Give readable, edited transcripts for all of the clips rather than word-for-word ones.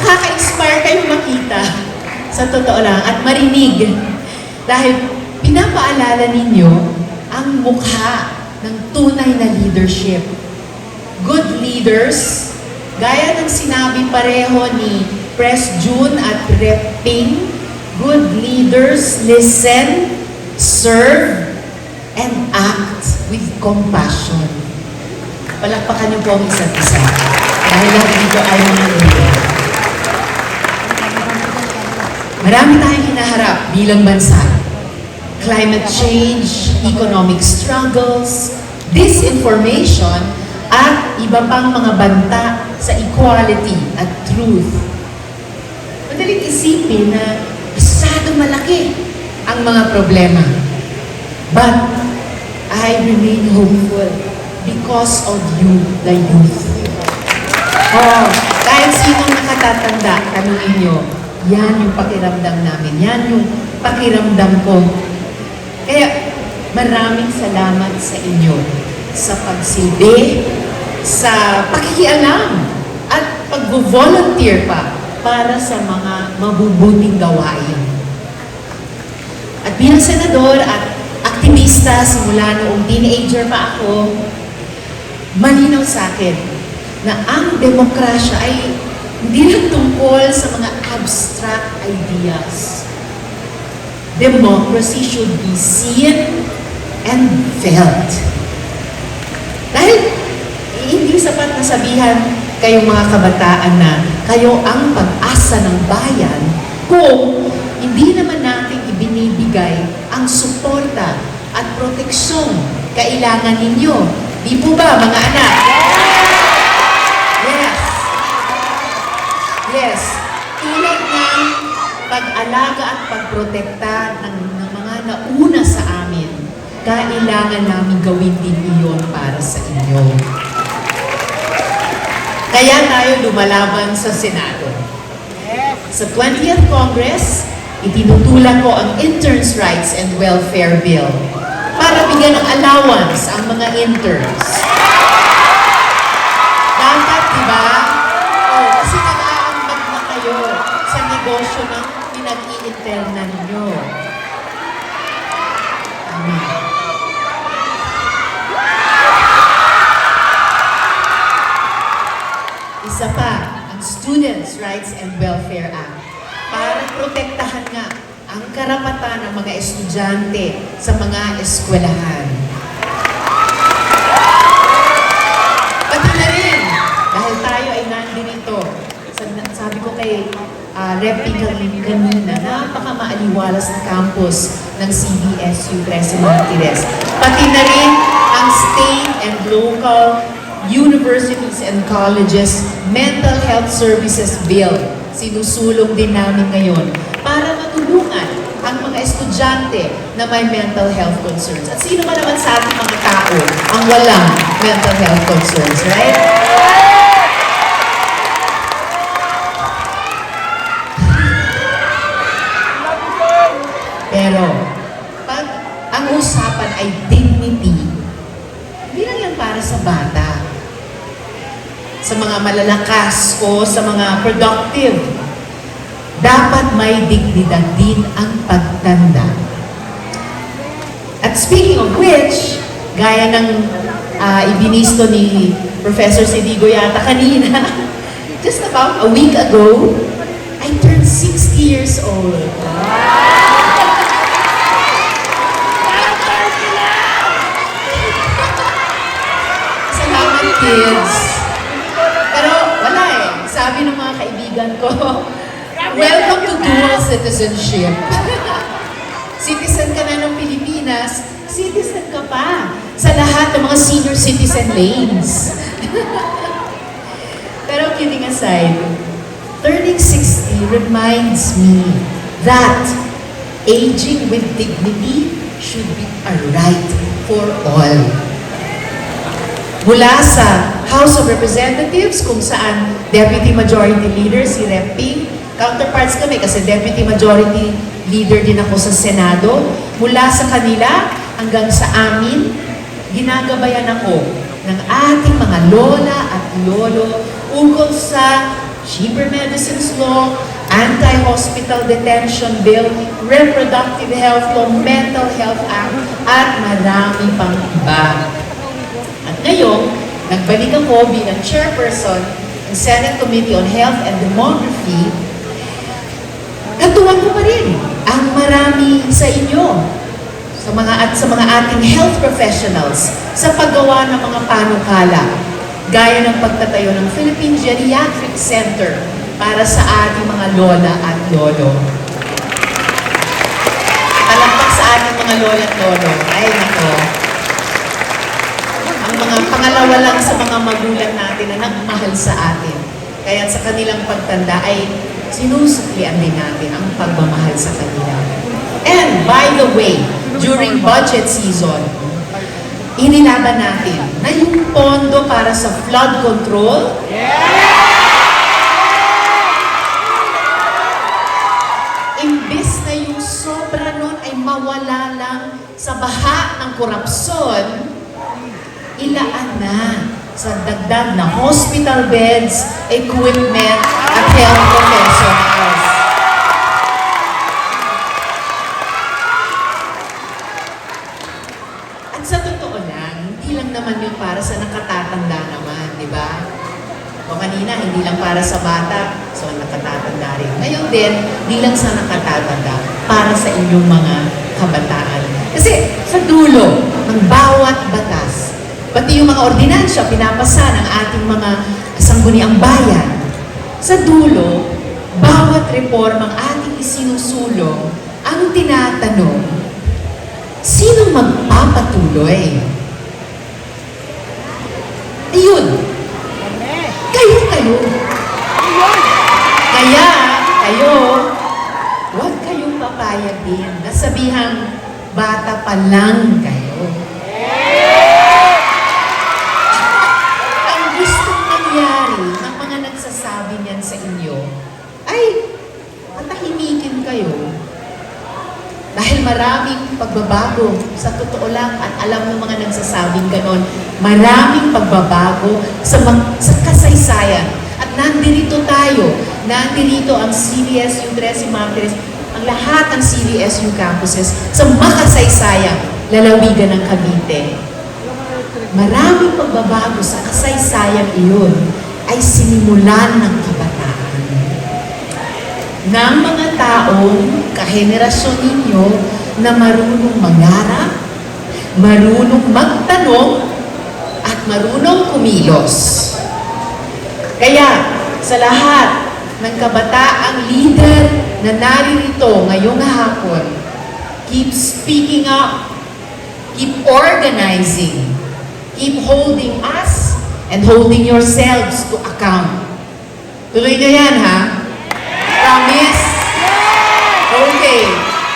nakaka-inspire kayo makita sa totoo lang at marinig dahil pinapaalala ninyo ang mukha ng tunay na leadership. Good leaders, gaya ng sinabi pareho ni Pres June at Rep Ping, good leaders listen, serve, and act with compassion. Palakpakan niyo po ang isa't isa. Dahil lang dito ay mga leader. Marami tayong hinaharap bilang bansa. Climate change, economic struggles, disinformation, at iba pang mga banta sa equality at truth. Madaling isipin na masyadong malaki ang mga problema. But I remain hopeful because of you, the youth. Oh, kahit sinong nakatatanda, tanungin nyo, yan yung pakiramdam namin. Yan yung pakiramdam ko. Kaya maraming salamat sa inyo sa pagsilbi, sa pakikialam, at pag-volunteer pa para sa mga mabubuting gawain. At bilang senador at aktivista simula noong teenager pa ako, malinaw sa akin na ang demokrasya ay hindi lang tungkol sa mga abstract ideas. Democracy should be seen and felt. Dahil hindi sapat na sabihan kayong mga kabataan na kayo ang pag-asa ng bayan kung hindi naman natin ibinibigay ang suporta at proteksyon kailangan ninyo. Di po ba, mga anak? Yes. Yes. Tulad ng pag-alaga at pagprotekta ng mga nauna sa amin, kailangan namin gawin din iyon para sa inyo. Kaya tayo lumalaban sa Senado. Sa 20th Congress, itinutulak ko ang Interns' Rights and Welfare Bill para bigyan ng allowance ang mga interns. Dapat, di ba? Oh, kasi nag-aambag na kayo sa negosyo ng pinag-i-interna ninyo. Amen. Isa pa, ang Students' Rights and Welfare Act para protektahan nga ang karapatan ng mga estudyante sa mga eskwelahan. Pati na rin, dahil tayo ay nandito, sabi ko kay Rep kanina, napaka-maaliwalas na campus ng CBSU Trece Martires. Pati na rin ang state and local universities and colleges mental health services bill. Sinusulong din namin ngayon para matulungan ang mga estudyante na may mental health concerns. At sino man naman sa ating mga tao ang walang mental health concerns, right? Pero, pag ang usapan ay dignity, hindi lang yan para sa bata, sa mga malalakas o sa mga productive. Dapat may dignidad din ang pagtanda. At speaking of which, gaya ng ibinisto ni Professor Cedigo yata kanina, just about a week ago, I turned 60 years old. Salamat, kids. Pero wala eh. Sabi ng mga kaibigan ko, welcome to dual citizenship. Citizen ka na ng Pilipinas, citizen ka pa sa lahat ng mga senior citizen lanes. Pero kidding aside, turning 60 reminds me that aging with dignity should be a right for all. Mula sa House of Representatives, kung saan Deputy Majority Leader si Rep Ping, counterparts kami kasi Deputy Majority Leader din ako sa Senado. Mula sa kanila hanggang sa amin, ginagabayan ako ng ating mga lola at lolo ukol sa Cheaper Medicines Law, Anti-Hospital Detention Bill, Reproductive Health Law, Mental Health Act, at marami pang iba. At ngayon, nagbalik ako bilang chairperson ng Senate Committee on Health and Demography. Katuwang ko pa rin ang marami sa inyo, sa mga ating health professionals, sa paggawa ng mga panukala, gaya ng pagtatayo ng Philippine Geriatric Center para sa ating mga lola at lolo. Palakpak sa ating mga lola at lolo. Ay, nako. Ang mga pangalawa lang sa mga magulang natin na nagmahal sa atin. Kaya sa kanilang pagtanda ay sinusuklian din natin ang pagmamahal sa kanila. And by the way, during budget season, inilaban natin na yung pondo para sa flood control, imbis na yung sobra nun ay mawala lang sa baha ng korupsyon, ilaan na sa dagdag na hospital beds, equipment, at health professionals. At sa totoo lang, hindi lang naman yun para sa nakatatanda naman, di ba? O kanina, hindi lang para sa bata, so nakatatanda rin. Ngayon din, hindi lang sa nakatatanda, para sa inyong mga kabataan. Kasi sa dulo ng bawat batas, pati yung mga ordinansya pinapasa ng ating mga sangguniang bayan, sa dulo, bawat reformang ating isinusulong, ang tinatanong, sino magpapatuloy? Ayun. Kayo. Kaya, kayo, huwag kayong papayag din. Nasabihang, bata pa lang kayo. Ang gustong nangyari ng mga nagsasabi niyan sa inyo, ay, patahimikin kayo. Dahil maraming pagbabago, sa totoo lang, at alam ng mga nagsasabing ganon, maraming pagbabago sa kasaysayan. At nandirito tayo, nandirito ang CDSU 13 Martires, ang lahat ng CDSU campuses sa makasaysayang lalawigan ng Cavite. Maraming pagbabago sa kasaysayang iyon ay sinimulan ng kabataan. Ng mga taong kahenerasyon ninyo na marunong mangarap, marunong magtanong, at marunong kumilos. Kaya, sa lahat ng kabataang leader na naririto ngayong hapon, keep speaking up, keep organizing, keep holding us and holding yourselves to account. Tuloy nyo yan, ha? Promise? Okay.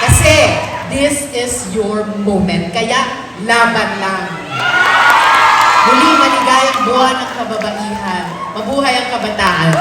Kasi, this is your moment. Kaya, laban lang. Muli, maligayang buwan ng kababaihan. Mabuhay ang kabataan.